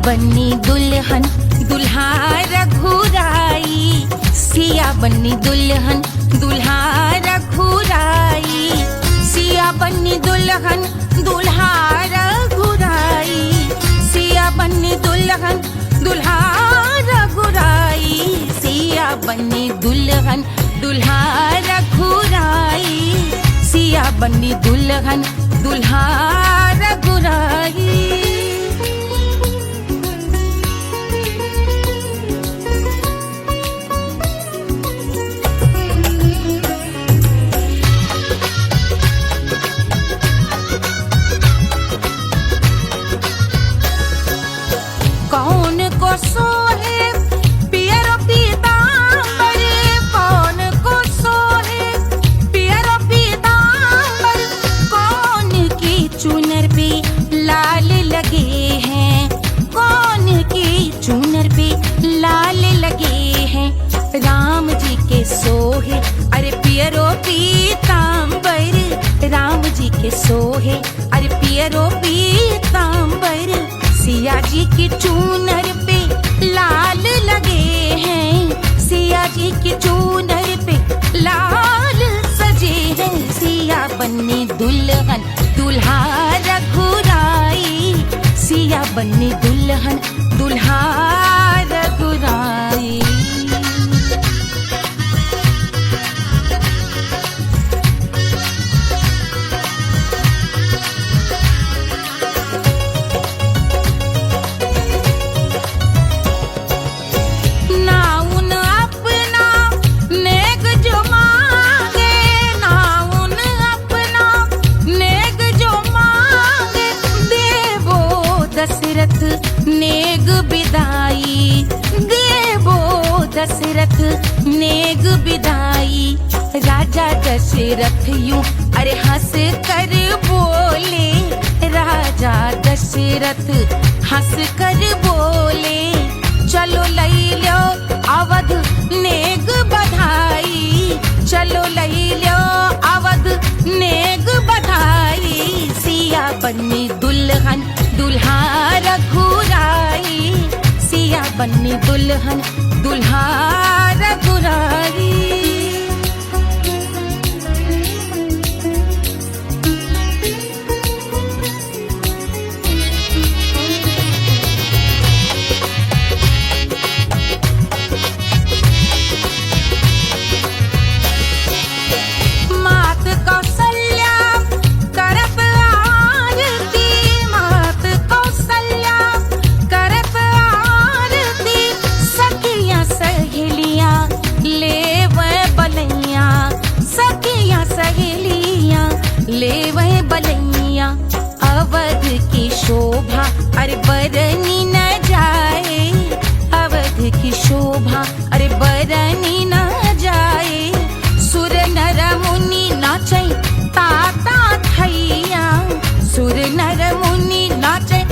बन्नी दुल्हन दुल्हा रघुराई, सिया बन्नी दुल्हन दुल्हा रघुराई, सिया बन्नी दुल्हन दुल्हा रघुराई, सिया बन्नी दुल्हन दुल्हा रघुराई, सिया बन्नी दुल्हन दुल्हा रघुराई, सिया बन्नी दुल्हन दुल्हा रघुराई। कौन को सोहे पियरो पीतांबर, कौन को सोहे पियरो पीतांबर, कौन की चुनर पे लाल लगे हैं, कौन की चुनर पे लाल लगे हैं, राम जी के सोहे अरे पियरो पीतांबर, राम जी के सोहे अरे पियरो पीतांबर, सिया जी की चूनर पे लाल लगे हैं, सिया जी की चूनर पे लाल सजे हैं, सिया बन्नी दुल्हन दुल्हा रघुराई, सिया बन्नी दुल्हन दुल्हा रघुराई। नेग बिदाई देवो दशरथ नेग बिदाई, राजा दशरथ यूं अरे हंस कर बोले, राजा दशरथ हंस कर बोले, चलो लई लो अवध नेग बधाई, चलो लई लो अवध नेग बधाई, सिया बन्नी दुल्हन दुल्हा रघुराई, सिया बन्नी दुल्हन दुल्हा रघुराई। ले वह बलैया अवध की शोभा अरे बरनी न जाए, अवध की शोभा अरे बरनी न जाए, सुर नर मुनि नाचे ताता थैया, सुर नर मुनि नाचे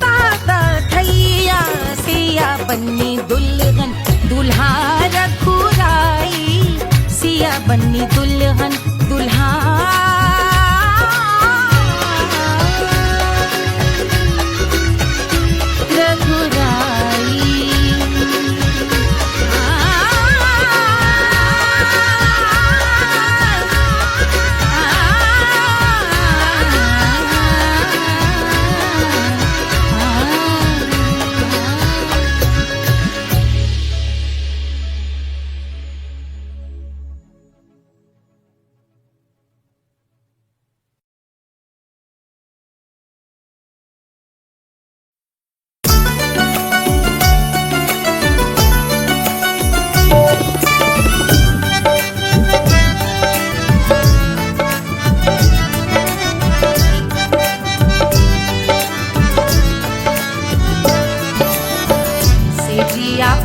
ताता थैया, सिया बन्नी दुल्हन दुल्हा रघुराई, सिया बन्नी दुल्हन दुल्हा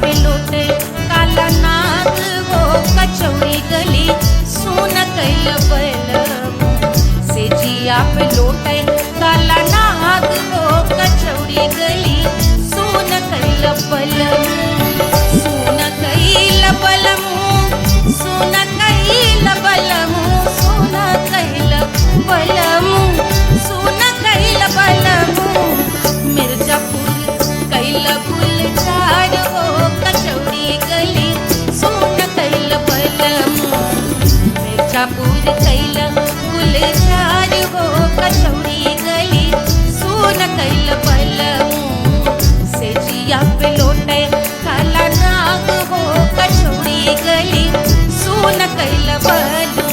पे लोटे काला नाग वो कचौड़ी गली, सोन कैल बलम सोन कैल बलम सोन कैल बलम सोन कैल बलम सोन कैल बलम, मिर्जापुर कैल दूर कैल गुलजार हो कचौड़ी गली सुन कैल बलमू से जिया पे लोटे काला नाग हो कचौड़ी गली सुन कैल बलमू।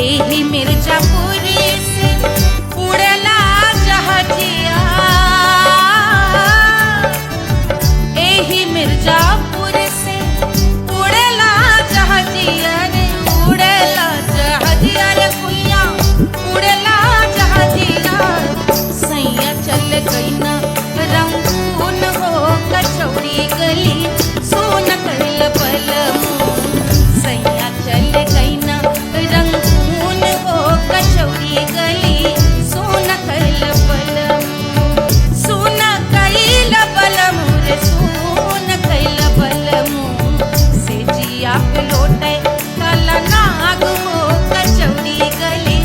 एही मिर्जापुर से उड़ला जहाजिया, एही मिर्जापुर से उड़ला जहाजिया रे उड़ला जहाजिया रे कुइया उड़ला जहाजिया सैया चल गई ना रंगून हो कचौड़ी गली सोन कैल बलमू सैया चल गई ना रंगून हो कचौड़ी गली सोन कैल बलमू सोन कैल बलमू रे सोन कैल बलमू से जिया पे लोटे काला नाग हो कचौड़ी गली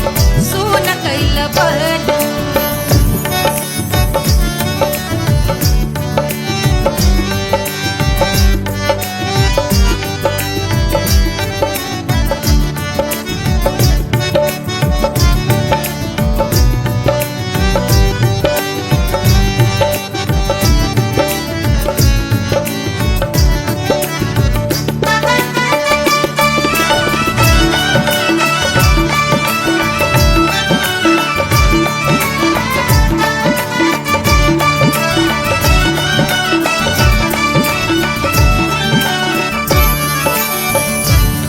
सोन कैल बलमू।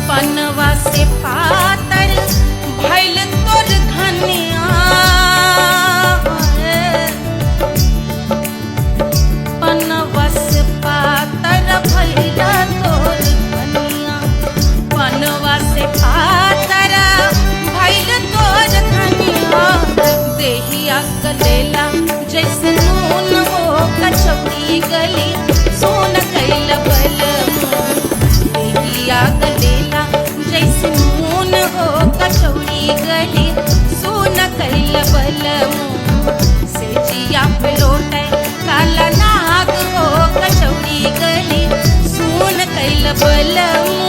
पनवा से पातर भइल तोर धनिया, पनवा से पातर भइल तोर धनिया, पनवा से पातर भइल तोर धनिया देहिया गलेला जैसे नून हो कचौड़ी गली सोन कैल बलमू देहिया गलेला जैसे नून हो कचौड़ी गली सोन कैल बलमू से जिया पे लोटे काला नाग हो कचौड़ी गली सोन कैल बलमू।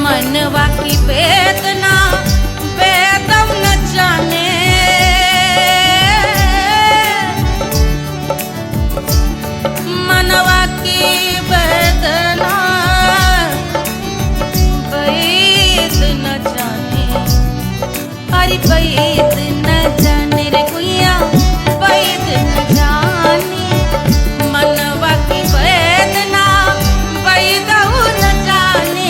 मनवा की वेदना वेदम न जाने, मनवा की वेदना वैद न जाने, अरे वैद न जाने रे कुइया वैद न जाने मनवा की वेदना वैद न जाने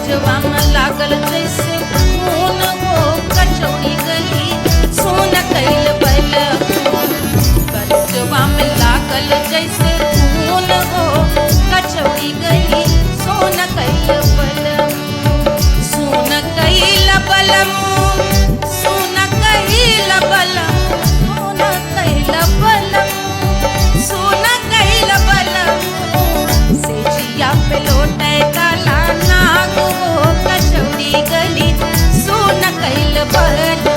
जवा में लागल जैसे खून हो कचौड़ी गली सोन कैल बलमू जवा में लागल जैसे खून हो कचौड़ी गली सोन कैल बलमू सोन कैल बलमू सोन कैल बलमू सोन कैल बलमू सोन कैल बलमू से जिया पे लोटे काला नाग हो कचौड़ी गली सोन कैल बलमू।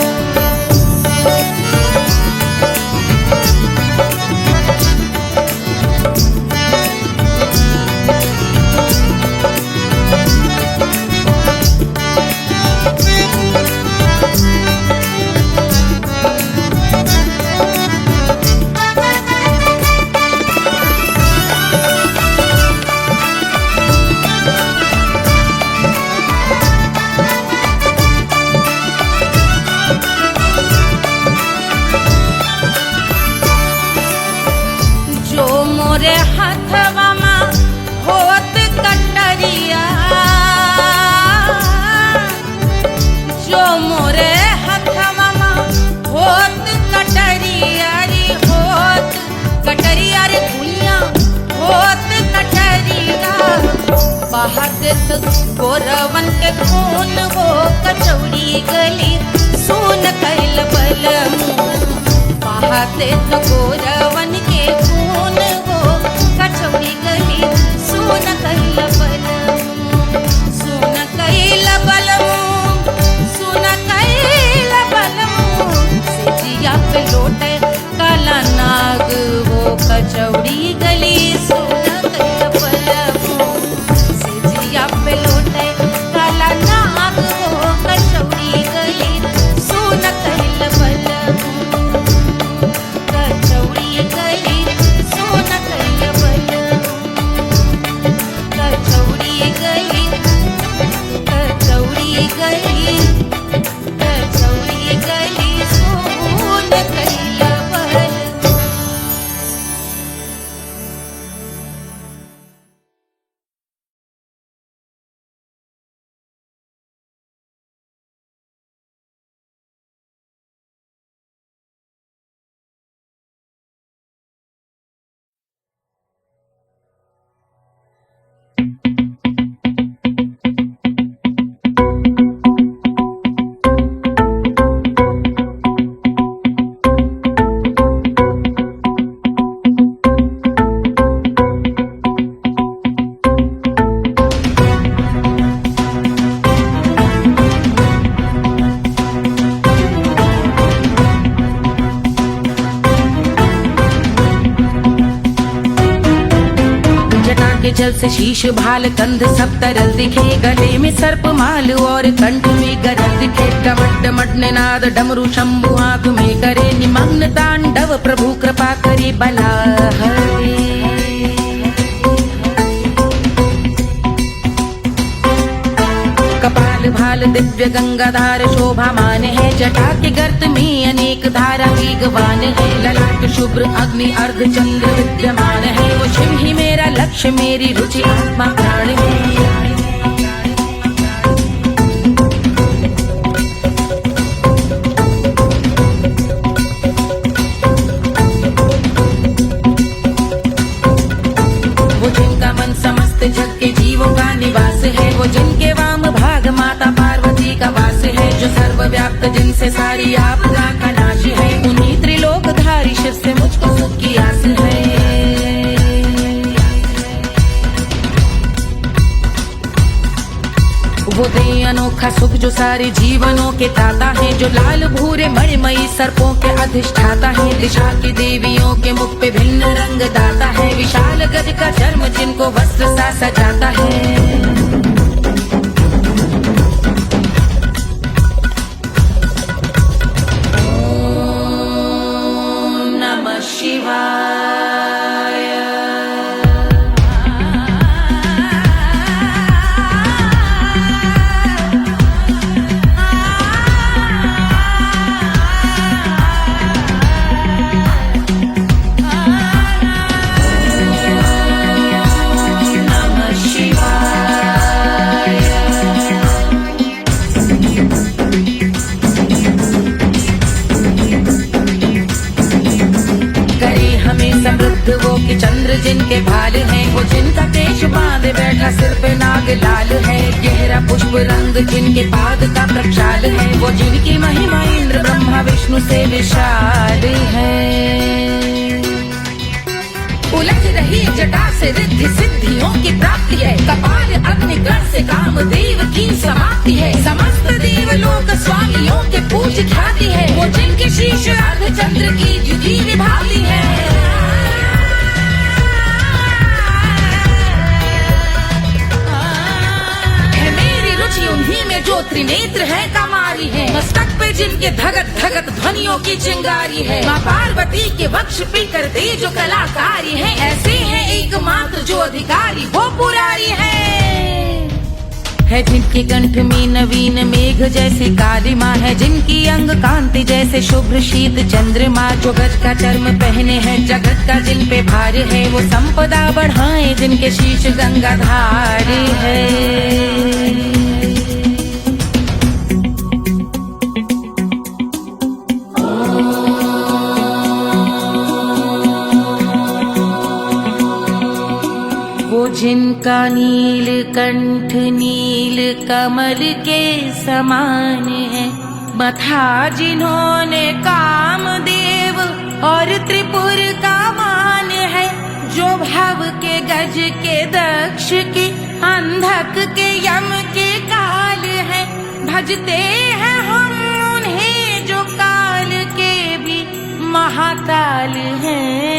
देत गोरवन के खून वो कचौड़ी गली सुन कैल बलमू बहा देत गोरवन के खून वो कचौड़ी गली सुन कैल बलमू सुन कैल बलमू सुन कैल बलमू सिजिया पे लोटे काला नाग वो कचौड़ी गली सुन कैल बलमू सिजिया पे लोटे काला नाग वो कचौड़ी गली सुन कैल बलमू कचौड़ी गली सुन कैल बलमू कचौड़ी गली कचौड़ी गली कचौड़ी गली सुन कैल बलमू। जल से शीश भाल कंध सब तरल दिखे गले में सर्प माल और कंठ में गरल दिखे डमट डमट निनाद डमरू शंभु आंख में करे निमग्न तांडव प्रभु कृपा करे बला हरे कपाल भाल दिव्य गंगाधार शोभामान है जटा के गर्त में अनेक धारा वेगवान है ललाट शुभ्र अग्नि अर्ध चंद्र विद्यमान है वो शिव ही मेरा लक्ष्य मेरी रुचि आत्मा प्राण है। वो जिनका मन समस्त जग के जीवों का निवास है वो जिनके वाम भाग माता पार्वती का वास है जो सर्वव्याप्त जिनसे सारी आपदा का नाश है उन्हीं त्रिलोकधारी शिव से मुझको सुख की आस है। वो दे अनोखा सुख जो सारे जीवनों के दाता है जो लाल भूरे मणिमयी सर्पों के अधिष्ठाता है दिशा की देवियों के मुख पे भिन्न रंग दाता है विशाल गज का चर्म जिनको वस्त्र सा सजाता है। वो कि चंद्र जिनके भाल हैं वो जिनका केश बांधे बैठा सिर पे नाग लाल है गहरा पुष्प रंग जिनके पाद का प्रक्षाल है वो जिनकी महिमा इंद्र ब्रह्मा विष्णु से विशाल है। उलझ रही जटा से रिद्धि सिद्धियों की प्राप्ति है कपाल अग्निगण से कामदेव की समाप्ति है समस्त देवलोक स्वामियों के पूज ख्याति है वो जिनके शीश अर्ध चंद्र की द्युति विभाती है। उन्हीं में जो त्रिनेत्र है कमारी है मस्तक पे जिनके धगत धगत ध्वनियों की चिंगारी है माँ पार्वती के वक्ष पे करते जो कलाकारी है ऐसे हैं एकमात्र जो अधिकारी वो पुरारी है जिनके कंठ में नवीन मेघ जैसे काली माँ है जिनकी अंग कांति जैसे शुभ्र शीत चंद्रमा जो गज का चर्म पहने हैं जगत का जिन पे भार है वो संपदा बढ़ाए जिनके शीश गंगाधार है। जिनका नील कंठ नील कमल के समान है, मथा जिन्होंने कामदेव और त्रिपुर का मान है, जो भव के गज के दक्ष के अंधक के यम के काल है, भजते हैं हम उन्हें जो काल के भी महाकाल हैं।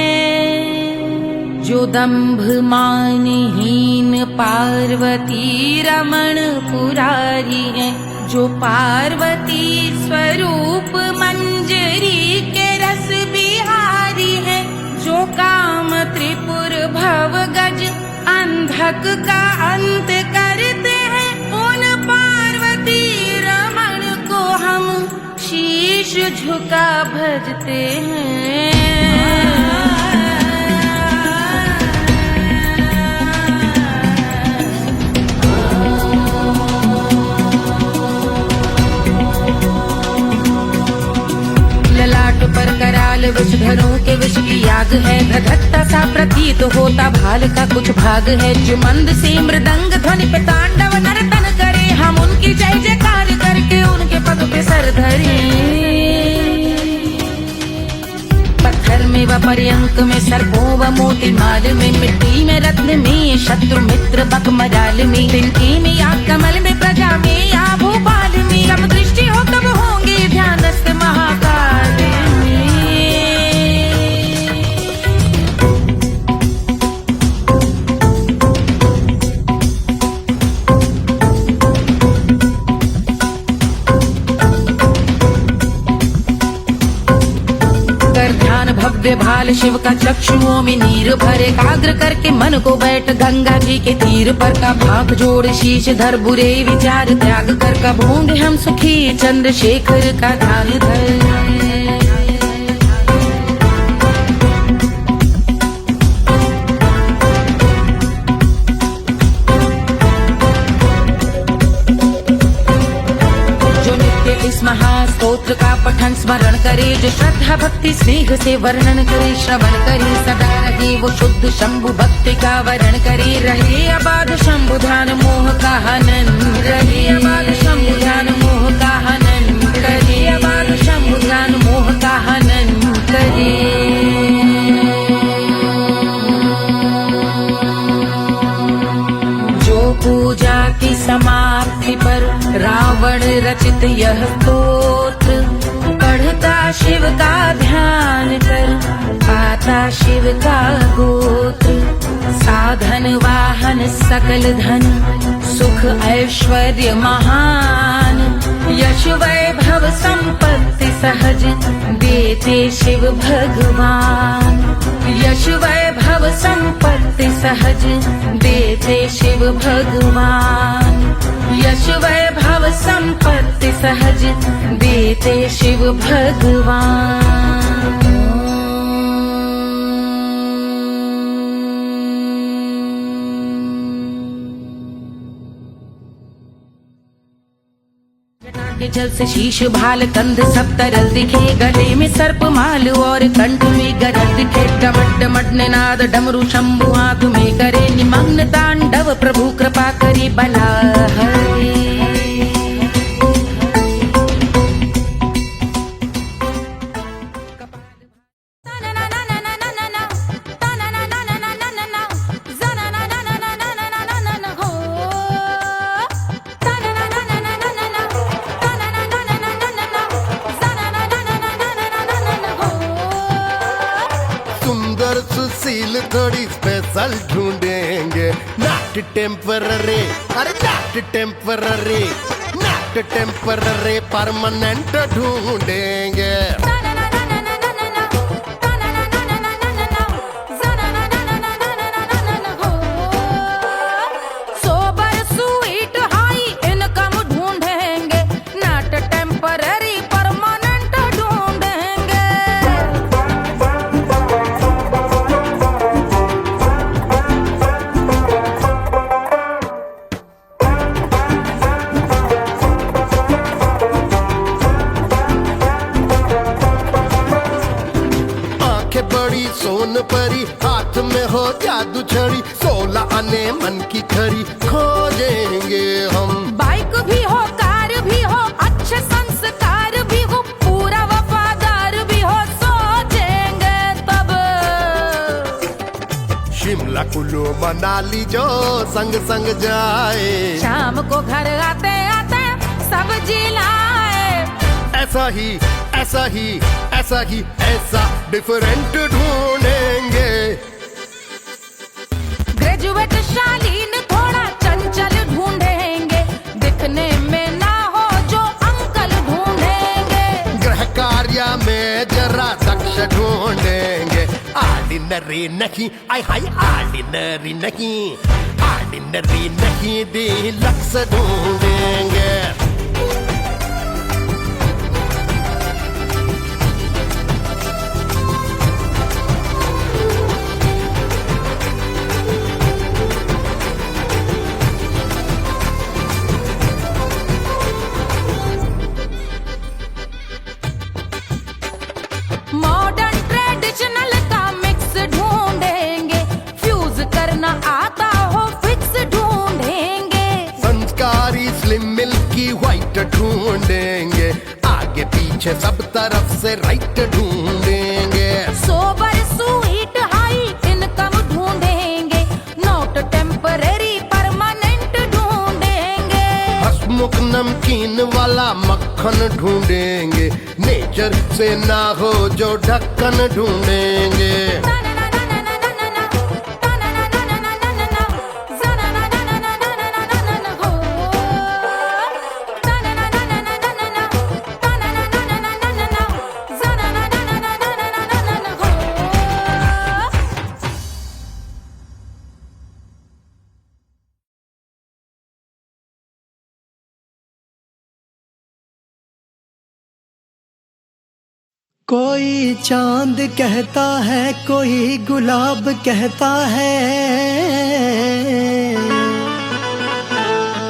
जो दंभ मानहीन पार्वती रमण पुरारी है, जो पार्वती स्वरूप मंजरी के रस बिहारी है, जो काम त्रिपुर भव गज अंधक का अंत करते हैं, उन पार्वती रमण को हम शीश झुका भजते हैं। ललाट पर कराल विषधरों के विष की याग है, धधकता सा प्रतीत होता भाल का कुछ भाग है, जो मंद से मृदंग ध्वनि पे तांडव नर्तन करे, हम उनकी जय जयकार करके उनके पग पे सर धरे। पत्थर में व पर्यंक में सर्पों व मोती माल में, मिट्टी में रत्न में शत्रु मित्र बक मजाल में, तिनके में या कमल में प्रजा में या भोपाल में, सब दृष्टि हो तब होंगे ध्यानस्थ महाकाल में। कर ध्यान भव्य भाल शिव का चक्षुओं में नीर भरे, एकाग्र करके मन को बैठ गंगा जी के तीर पर, का भाग जोड़ शीश धर बुरे विचार त्याग कर, कब होंगे हम सुखी चंद्रशेखर का ध्यान धर। इस महास्तोत्र का पठन स्मरण करे, जो श्रद्धा भक्ति स्नेह से वर्णन करे, श्रवण करे सदा रहे वो शुद्ध शंभु भक्ति का वरण करे, रहे अबाध शंभु ध्यान मोह का हनन, रहे अबाध शंभु ध्यान मोह का हनन, रहे अबाध शंभु ध्यान मोह का हनन करे। पूजा की समाप्ति पर रावण रचित यह स्तोत्र, पढ़ता शिव का ध्यान कर पाता शिव का गोत्र, साधन वाहन सकल धन सुख ऐश्वर्य महान, यश वैभव संपत्ति सहज देते शिव भगवान, यश वैभव संपत्ति सहज देते शिव भगवान, यश वैभव संपत्ति सहज देते शिव भगवान। के जल से शीश भाल कंध सब तरल दिखे, गले में सर्प माल और कंठ में गरल दिखे, डमट डमट निनाद डमरू शंभु आंख में करे निमग्न तांडव, प्रभु कृपा करे बला हरे। सुशील थोड़ी स्पेशल ढूंढेंगे, नॉट टेम्पररी, अरे not temporary, not temporary, permanent ढूंढेंगे। सोबर स्वीट हाई इनकम ढूंढेंगे, नॉट टेम्पररी परमानेंट ढूंढेंगे। सोन परी, हाथ में हो जादू छड़ी, 16 आने मन की खरी खोजेंगे हम। बाइक भी हो, कार भी हो, अच्छे संस्कार भी हो, पूरा वफादार भी हो, सोचेंगे तब। शिमला कुल्लू मनाली जो संग संग जाए, शाम को घर आते आते सब्जी लाए। ऐसा ही ऐसा ही ऐसा ही ऐसा डिफरेंट ढूंढेंगे। ग्रेजुएट शालीन थोड़ा चंचल ढूंढेंगे, दिखने में ना हो जो अंकल ढूंढेंगे। गृह कार्य में जरा दक्ष ढूंढेंगे। ऑर्डिनरी नहीं, आय हाय ऑर्डिनरी नहीं, ऑर्डिनरी नहीं डीलक्स ढूंढेंगे। मॉडर्न ट्रेडिशनल का मिक्स ढूंढेंगे, फ्यूज करना आता हो फिक्स ढूंढेंगे। संस्कारी स्लिम मिल्की व्हाइट ढूंढेंगे, आगे पीछे सब तरफ से राइट ढूंढेंगे। सोबर स्वीट हाई इनकम ढूंढेंगे, नोट टेम्परेरी परमानेंट ढूंढेंगे। हंसमुख नमकीन वाला मक्खन ढूंढेंगे, नेचर से ना हो जो ढक्कन ढूंढेंगे। कोई चांद कहता है, कोई गुलाब कहता है,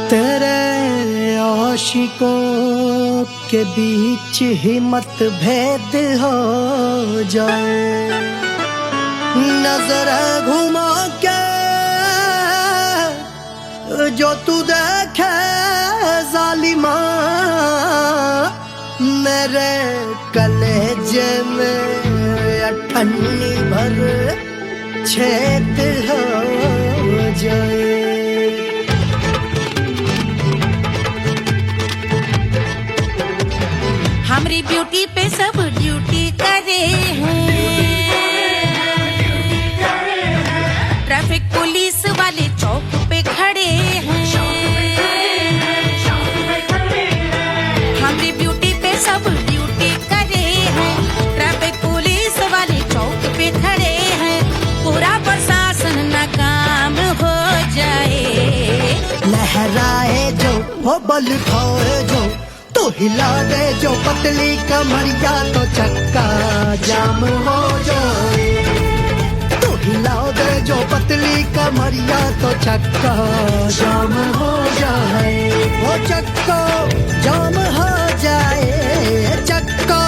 तेरे आशिकों के बीच ही मतभेद हो जाए। नजर घुमा के जो तू देखे जालिमा, मेरे कलेजे में अठन्नी भर छेद हो जाए। हमारी ब्यूटी पे सब ड्यूटी करे हैं, ट्रैफिक पुलिस वाले चौक पे खड़े हैं। हमारी ब्यूटी पे सब ड्यूटी करे हैं, ट्रैफिक पुलिस वाले चौक पे खड़े हैं। पूरा प्रशासन नाकाम हो जाए। लहराए जो वो बल खाए जो, तो हिला दे जो पतली कमरिया, तो चक्का जाम हो जाए। तो हिला दे जो पतली कमरिया, तो चक्का जाम हो जाए। वो चक्का जाम हो जाए, चक्का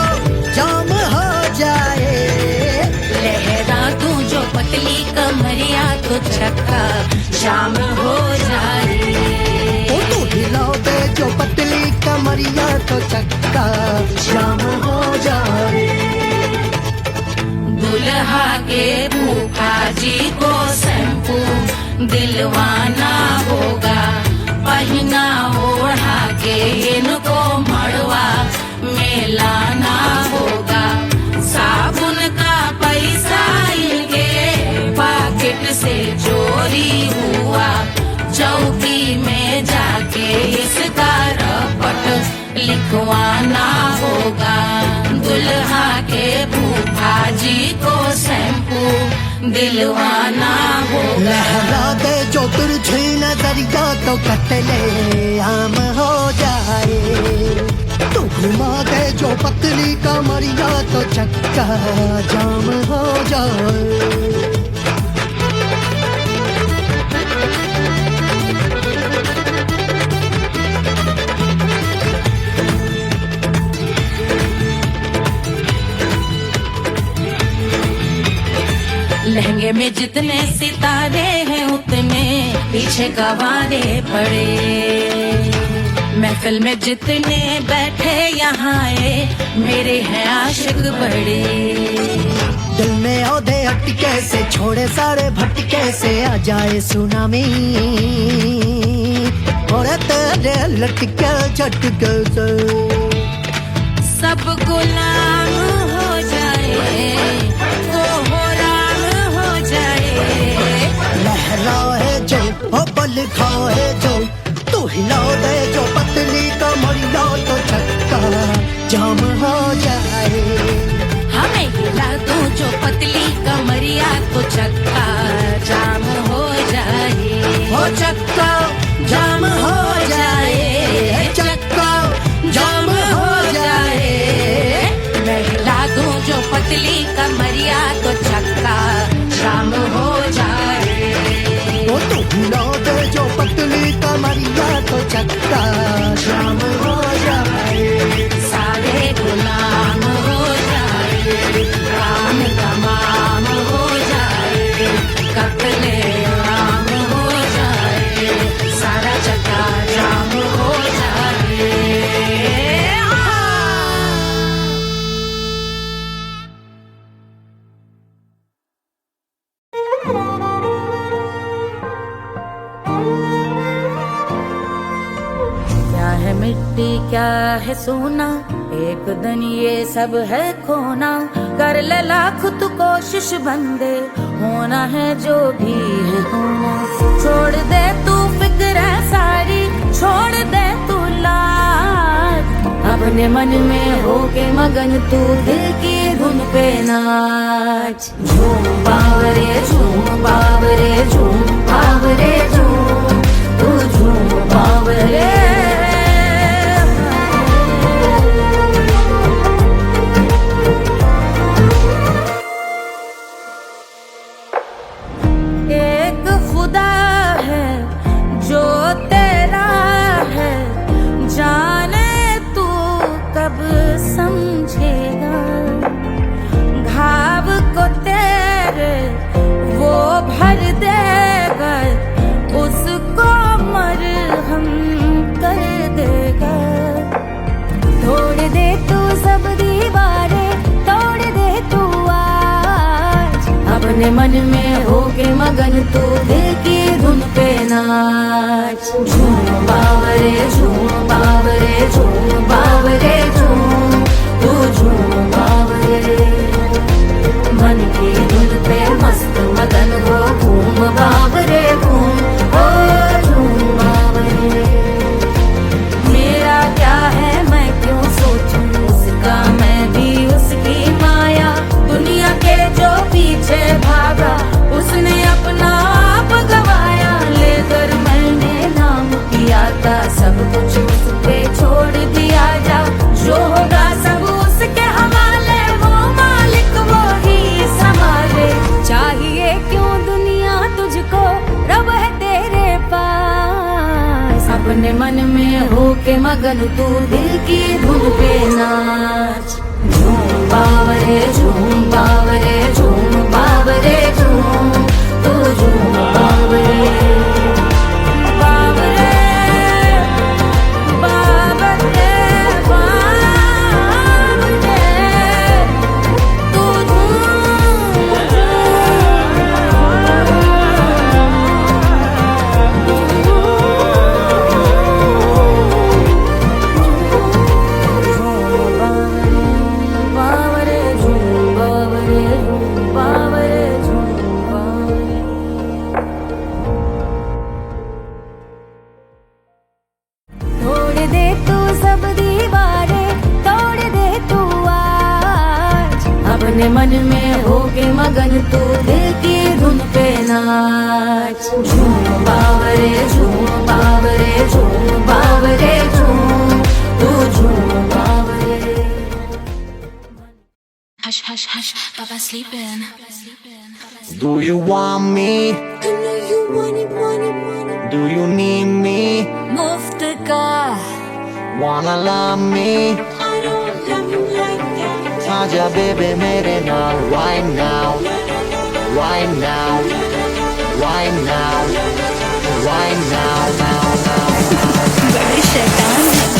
जाम हो जाए। लहरा तू जो पतली कमरिया, तो चक्का जाम हो जाए। वो तो हिला दे जो पतली कमरिया, तो चक्का जाम हो जाए। दुल्हा के फूफा जी को शैम्पू दिलवाना होगा, पहना ओढ़ा के इनको मड़वा में लाना होगा। साबुन का पैसा इनके पॉकेट से चोरी हुआ, चौकी में जाके इसका रपट लिखवाना होगा। दुल्हा के फूफा जी को शैम्पू दिलवाना होगा। लहरा दे जो तुरझी नजरिया, तो कतले आम हो जाए। तू घुमा दे जो पतली कमरिया, तो चक्का जाम हो जाए। तांगे में जितने सितारे हैं उतने पीछे गवारे पड़े। महफिल में जितने बैठे यहाँ आए मेरे हैं आशिक बड़े। दिल में औधे अटके से छोड़े सारे भटके से आ जाए सुनामी और तेरे लटके झटके से सब गुलाम हो जाए वो राम हो जाए। लहराए जो ओ बल खाए जो तू हिला दे जो पतली कमरिया तो चक्का जाम हो जाए। हमें हिला दो जो पतली कमरिया तो चक्का जाम हो जाए। हो चक्का जाम हो जाए, चक्का जाम हो जाए। मैं हिला दूं जो पतली कमरिया तो चक्का जाम हो जाए। वो तो हिला दे जो पतली कमरिया तो चक्का जाम हो जाए। सारे गुलाम हो जाए काम तमाम हो जाए। कत्ले आम हो जाए सारा चक्का जाम हो जाए। क्या है मिट्टी क्या है सोना एक दिन ये सब है खोना। कर ले लाख तू कोशिश बंदे होना है जो भी है होना। छोड़ दे तू फिक्र सारी छोड़ दे तू लाज। अपने मन में होके मगन तू दिल की धुन पे नाच। झूम बावरे झूम बावरे झूम बावरे झूम तू झूम बावरे। एक खुदा है जो तेरा है जाने तू कब समझेगा। घाव को तेरे वो भर देगा उसको मरहम कर देगा। तोड़ दे तू सब दीवारें तोड़ दे तू आज। अपने मन में होके मगन तू दिल की धुन पे नाच। झूम बावरे झूम बावरे झूम बावरे झूम तू झूम बावरे। मन की धुन पे मस्त मगन हो घूम बावरे घूम ओ झूम बावरे। मेरा क्या है मैं क्यों सोचूं उसका मैं भी उसकी माया। दुनिया के जो पीछे भागा उसने अपना आप गवाया। लेकर मैंने नाम किया था सब कुछ उस पे छोड़ दिया जा। जो होगा सब उसके हवाले वो मालिक वो ही संभाले। चाहिए क्यों दुनिया तुझको रब है तेरे पास। अपने मन में होके मगन तू दिल की धुन पे नाच। झूम बावरे झूम बावरे झूम बावरे झूम तू झूम बावरे। बावरे बावरे बावरे तू बावरे झूम बावरे बावरे झूम बावरे। तोड़ दे तू सब दीवारें तोड़ दे तू आज। अपने मन में होके मगन तू दिल की धुन पे नाच। झूम बावरे झूम बावरे झूम बावरे झूम तू झूम बावरे। Hush, hush, hush, Baba sleeping. Do you want me? I know you want it, want it, want it. Do you need me? मुफ्त का Wanna love me? I don't love you like that. आजा baby मेरे नाल right now. right now, right now, right now, now, now. बड़े शैतान हैं।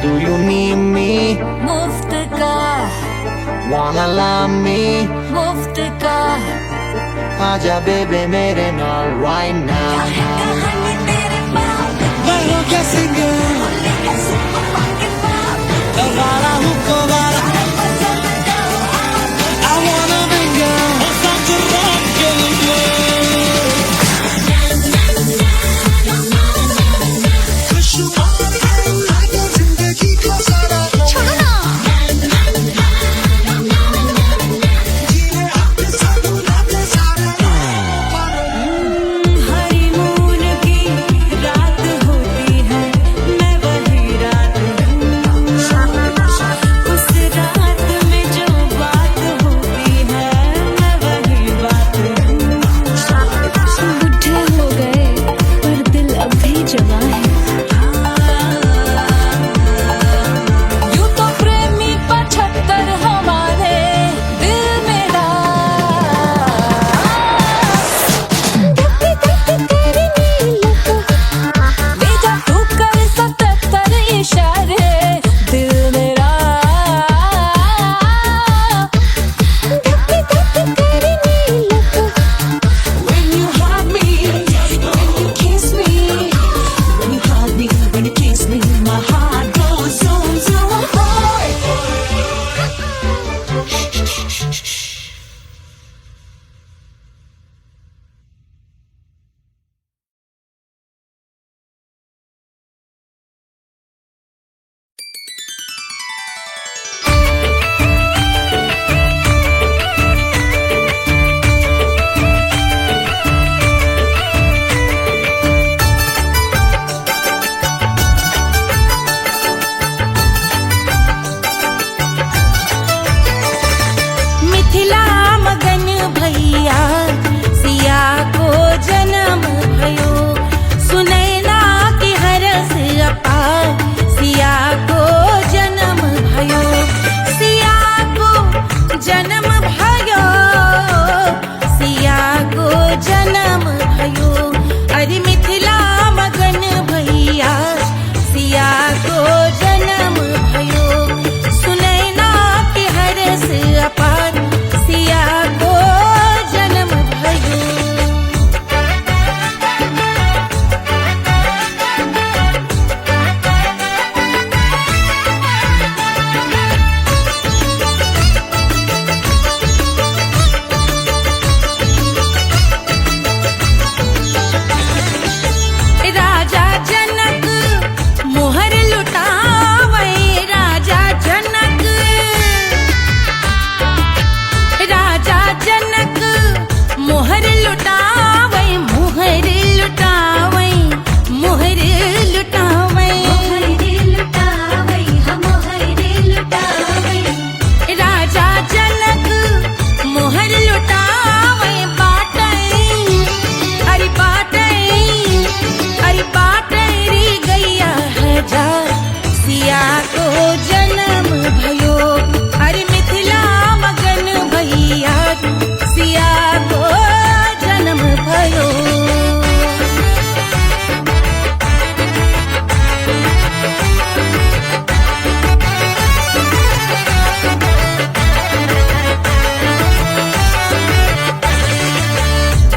Do you need me? मुफ्त का Wanna love me? मुफ्त का आजा बेबे मेरे नाल right now. कहानी तेरे बाप मैं हूँ क्या सिंगर वाला हूँ कोवाला I wanna mingle such a जिंदगी को सारा छोड़ो ना हनीमून की रात होती है मैं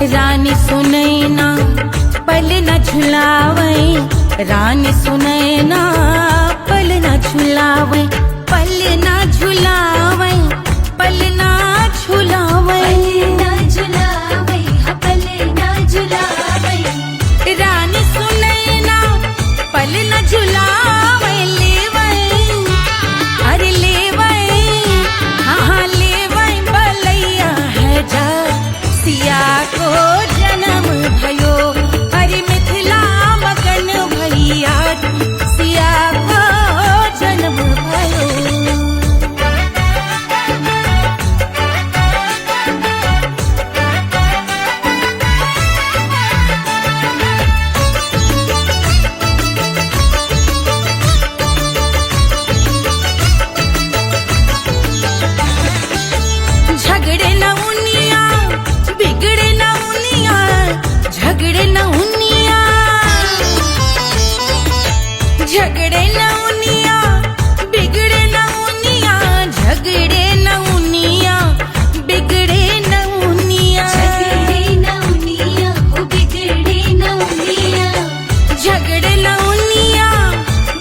रानी सुनैना पल न झुलावे, रानी सुनैना पल न झुलावे, पल न झुलावे, पल न झुलावे, पल ना झुलावे, रानी सुनैना पल न झुलावे, लेवे अरे लेवे, हाँ लेवे बलैया है जा, सिया को जन्म भयो, अरे मिथिला मगन भैया, सिया को जन्म भयो। झगड़े न उनिया, बिगड़े न उनिया, झगड़े न उनिया, झगड़े न उनिया, बिगड़े न उनिया, झगड़े न उनिया, बिगड़े न उनिया, झगड़े न उनिया, ओ बिगड़े न उनिया, झगड़े न उनिया,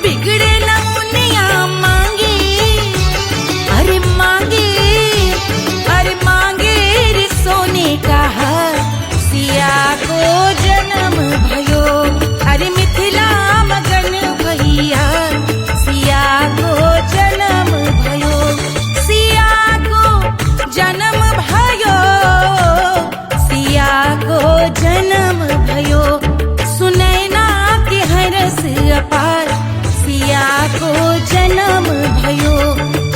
बिगड़े न उनिया, मांगे अरे मांगे, अरे मांगे रे सोने का हार, सिया को जन्म भयो, अरे मिथिला मगन भैया, सिया को जन्म भयो, सिया को जन्म भयो, सिया को जन्म भयो, सुनैना के हरस अपार, सिया को जन्म भयो,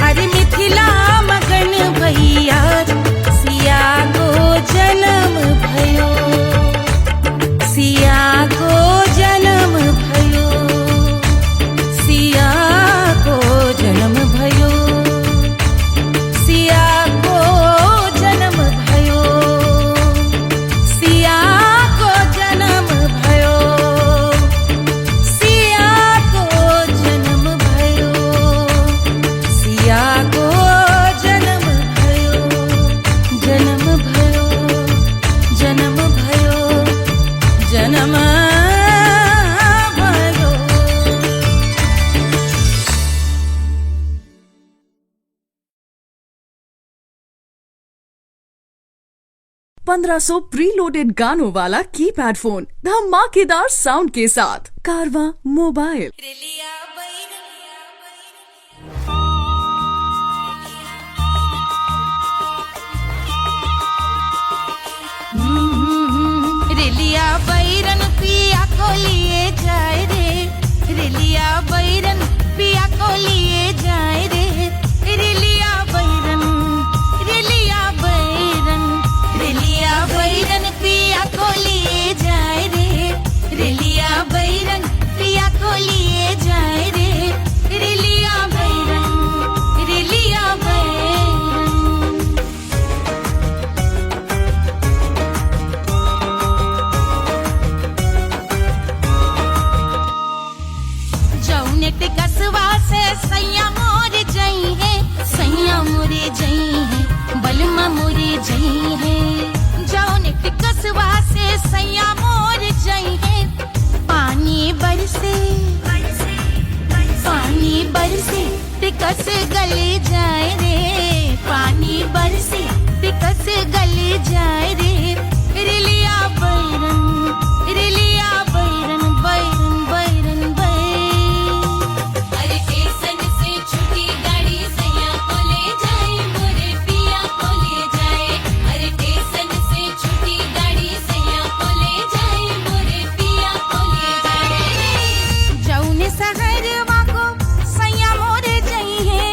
अरे मिथिला मगन भैया, सिया को जन्म भयो, सिया को जन्म भयो, सिया को जन्म भयो, सिया को जन्म भयो, सिया को जन्म भयो, सिया को जन्म भयो, सिया को जन्म भयो, जन्म भयो, जन्म भयो, जन्म भयो। 1500 प्रीलोडेड गानों वाला कीपैड फोन धमाकेदार साउंड के साथ कारवां मोबाइल। रेलिया बैरन पिया को लिए जाए रे, रेलिया बैरन पिया को लिए जाए रे, रेलिया बैरन, रेलिया बैरन, रेलिया बैरन पिया को लिए जाए रे, रेलिया बैरन पिया को लिए जाए रे, रेलिया बैरन, रेलिया बैरन। जौने टिकसवा से सैया मोर जई है, सैया मोरे जई है, बलमा मोरे जई है, जौने टिकसवा से सैया मोर जई है, पानी बरसे, पानी बरसे टिकस गले जाए रे, पानी बरसे टिकस गले जाए रे, रेलिया बैरन, रेलिया बैरन, बैरन बैरन बैरन। अरे स्टेशन से छुट्टी गाड़ी सैया को ले जाए, मोरे पिया को ले जाए, अरे स्टेशन से छुट्टी गाड़ी सैया को ले जाए, मोरे पिया को ले जाए। जौने सहरवा को सैया मोरे जई है,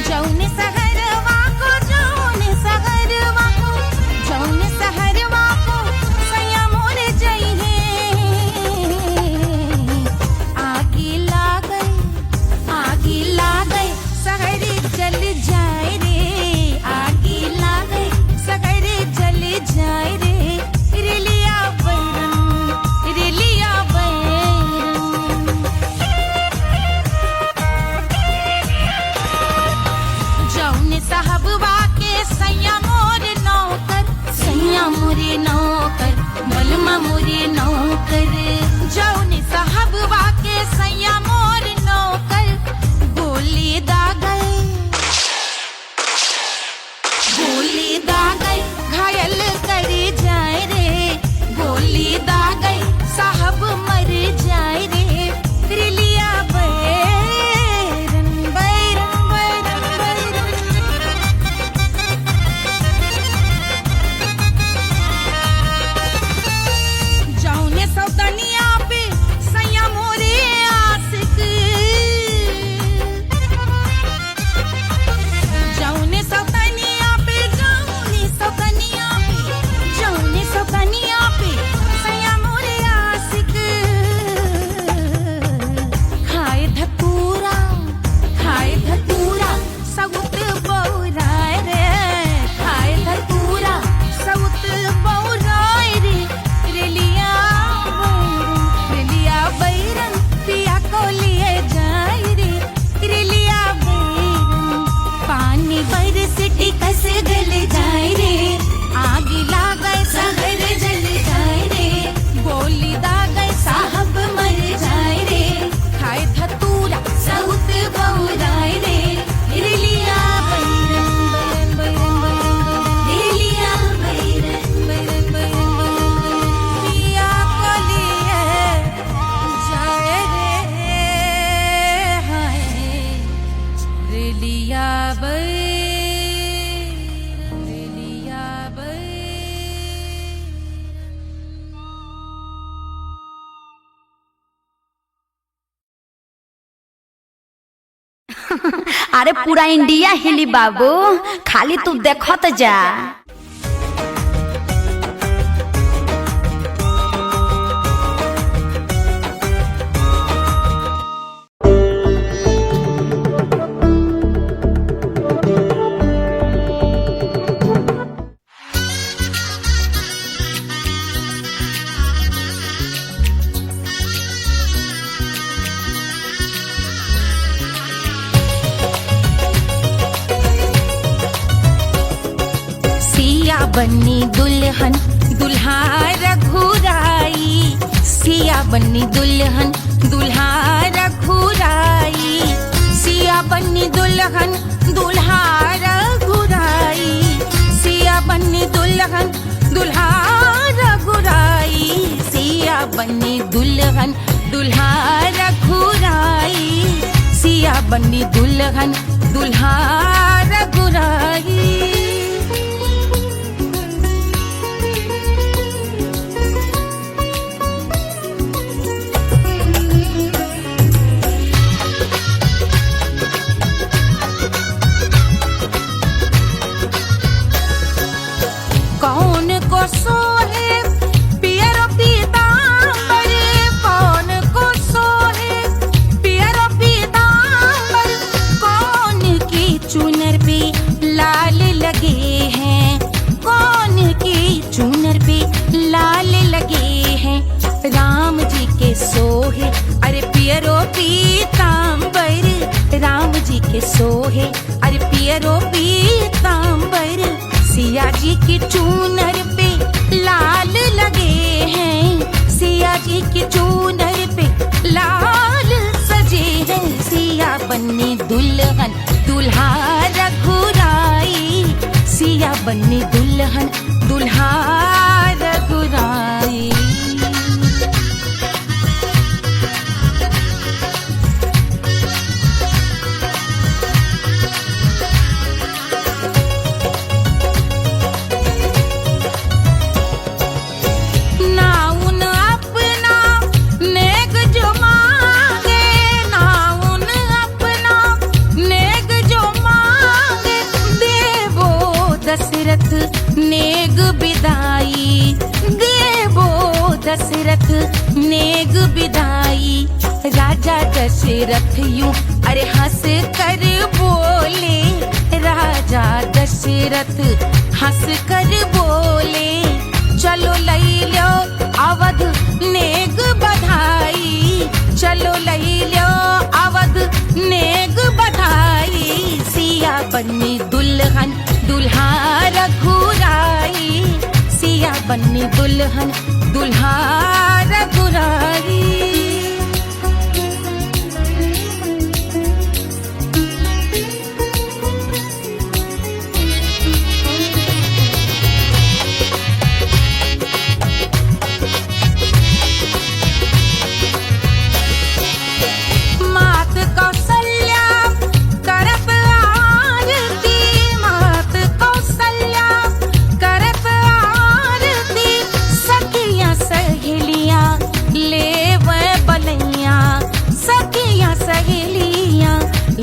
जौने सहरवा को, जौने सहरवा को, जौने सहरवा को सैया मोरे जई है, आगे लागे, आगे लागे सहर जल जाए रे, आगे लागे सहर जल जाए रे, रेलिया बैरन, रेलिया बैरन। जौने साहबवा सैया मोर नौकर, सैया मोरे नौकर, बलमा मोरे नौकर। जौने साहबवा के सैया मोर नौकर, गोली दागल, गोली दागल, घायल कर जाए रे, गोली दागल, साहब मर जाए रे। रिलिया बैरन बैरन बैरन बैरन, जौने सौतनिया पे सैया मोरे आशिक, जौने सौतनिया पे, जौने सौतनिया पे, जौने सौतनिया पे सैया मोरे आशिक। खाए धतूरा, खाए धतूरा, सउत बौराय रे, खाए धतूरा, सउत बौराय रे। रेलिया बैरन, रेलिया बैरन, पिया को लिए जाए रे, रेलिया बैरन। पानी बरस टिकस गल जाए रे, आग लागे सहर जल जाए रे, गोली दागे साहब मर जाए रे। खाए धतूरा, सउत बौराय रे, रिलिया बैरन बैरन बैरन बैरन, रिलिया बैरन बैरन बैरन, पिया को लिए जाए रे, हाय रिलिया बैरन, रिलिया बैरन। अरे पूरा इंडिया हिली बाबू, खाली तू देखत जा। सिया बन्नी दुल्हन दुल्हा रघुराई, सिया बन्नी दुल्हन दुल्हा रघुराई, सिया बन्नी दुल्हन दुल्हा रघुराई, सिया बन्नी दुल्हन दुल्हा रघुराई, सिया बन्नी दुल्हन दुल्हा रघुराई, सिया बन्नी दुल्हन दुल्हा रघुराई। कौन को सोहे पियरो पीतांबर, कौन को सोहे पियरो पीतांबर, कौन की चुनर पे लाल लगे हैं, कौन की चुनर पे लाल लगे हैं। राम जी के सोहे अरे पियरो पीतांबर, राम जी के सोहे अरे पियरो पीतांबर, सिया जी की चूनर पे लाल लगे हैं, सिया जी की चूनर पे लाल सजे हैं। सिया बन्नी दुल्हन दुल्हा रघुराई, सिया बन्नी दुल्हन दुल्हा रघुराई। दशरथ नेग बिदाई, देवो दशरथ नेग बिदाई। राजा दशरथ यूं अरे हंस कर बोले, राजा दशरथ हंस कर बोले, चलो लई लो अवध नेग बधाई, चलो लई लो अवध नेग बधाई। सिया बन्नी दुल्हन दुल्हा रघुराई, सिया बन्नी दुल्हन दुल्हा रघुराई।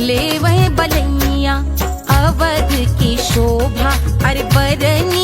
ले वह बलैया अवध की शोभा, अरे बरनी